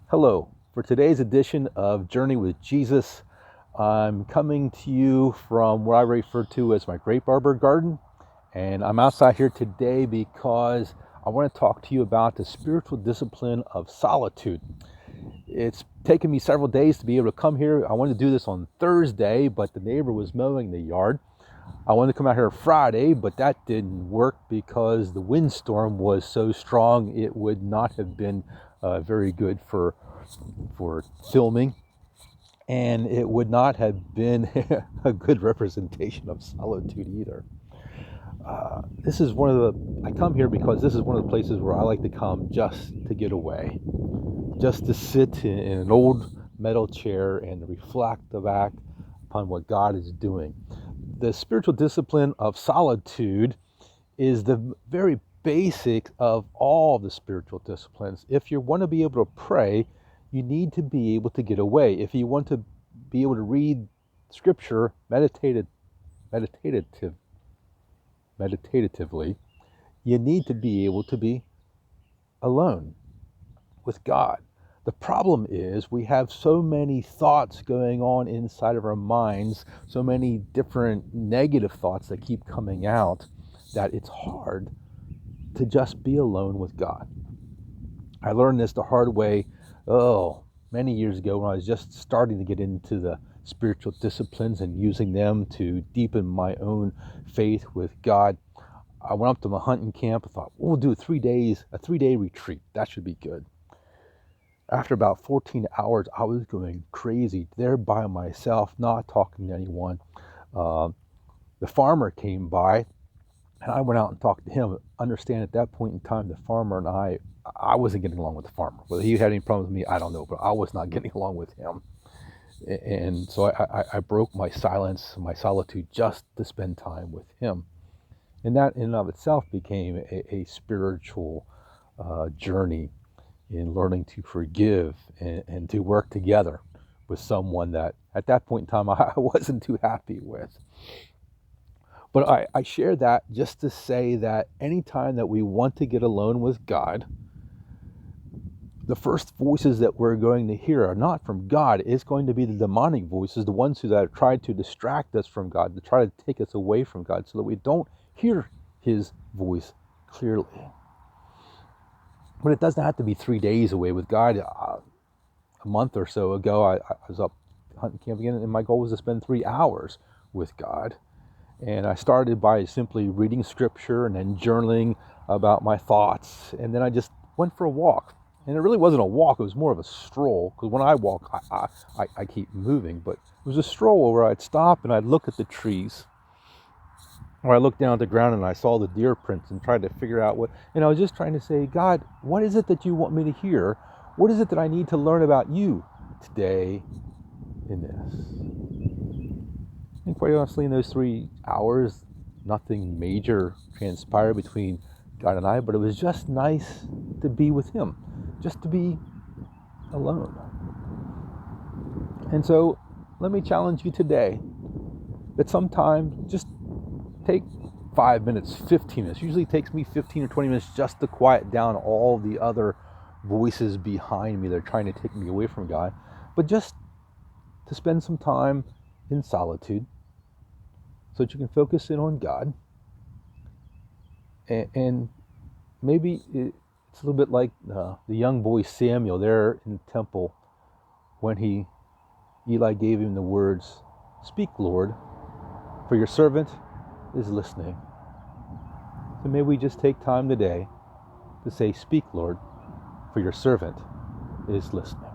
Hello. For today's edition of Journey with Jesus, I'm coming to you from what I refer to as my grape arbor garden. And I'm outside here today because I want to talk to you about the spiritual discipline of solitude. It's taken me several days to be able to come here. I wanted to do this on Thursday, but the neighbor was mowing the yard. I wanted to come out here Friday, but that didn't work because the windstorm was so strong it would not have been very good for filming, and it would not have been a good representation of solitude either. This is one of the I come here because this is one of the places where I like to come just to get away, just to sit in an old metal chair and reflect back upon what God is doing. The spiritual discipline of solitude is the very basic of all the spiritual disciplines. If you want to be able to pray, you need to be able to get away. If you want to be able to read scripture meditatively, you need to be able to be alone with God. The problem is we have so many thoughts going on inside of our minds, so many different negative thoughts that keep coming out, that it's hard to just be alone with God. I learned this the hard way, many years ago when I was just starting to get into the spiritual disciplines and using them to deepen my own faith with God. I went up to my hunting camp. I thought, we'll do a 3-day retreat. That should be good. After about 14 hours, I was going crazy there by myself, not talking to anyone. The farmer came by, and I went out and talked to him. Understand at that point in time, the farmer and I wasn't getting along with the farmer. Whether he had any problems with me, I don't know, but I was not getting along with him. And so I broke my silence, my solitude, just to spend time with him. And that in and of itself became a spiritual journey in learning to forgive and to work together with someone that at that point in time I wasn't too happy with. But I share that just to say that anytime that we want to get alone with God, the first voices that we're going to hear are not from God. It's going to be the demonic voices, the ones that have tried to distract us from God, to try to take us away from God so that we don't hear His voice clearly. But it doesn't have to be 3 days away with God. A month or so ago, I was up hunting camp again, and my goal was to spend 3 hours with God. And I started by simply reading scripture and then journaling about my thoughts. And then I just went for a walk. And it really wasn't a walk, it was more of a stroll. Because when I walk, I keep moving. But it was a stroll where I'd stop and I'd look at the trees. Or I looked down at the ground and I saw the deer prints and tried to figure out what. And I was just trying to say, God, what is it that you want me to hear? What is it that I need to learn about you today in this? And quite honestly, in those 3 hours, nothing major transpired between God and I, but it was just nice to be with Him, just to be alone. And so, let me challenge you today that sometime just take 5 minutes, 15 minutes. Usually it takes me 15 or 20 minutes just to quiet down all the other voices behind me that are trying to take me away from God, but just to spend some time in solitude so that you can focus in on God. And maybe it's a little bit like the young boy Samuel there in the temple when Eli gave him the words, "Speak, Lord, for your servant is listening." So may we just take time today to say, "Speak, Lord, for your servant is listening."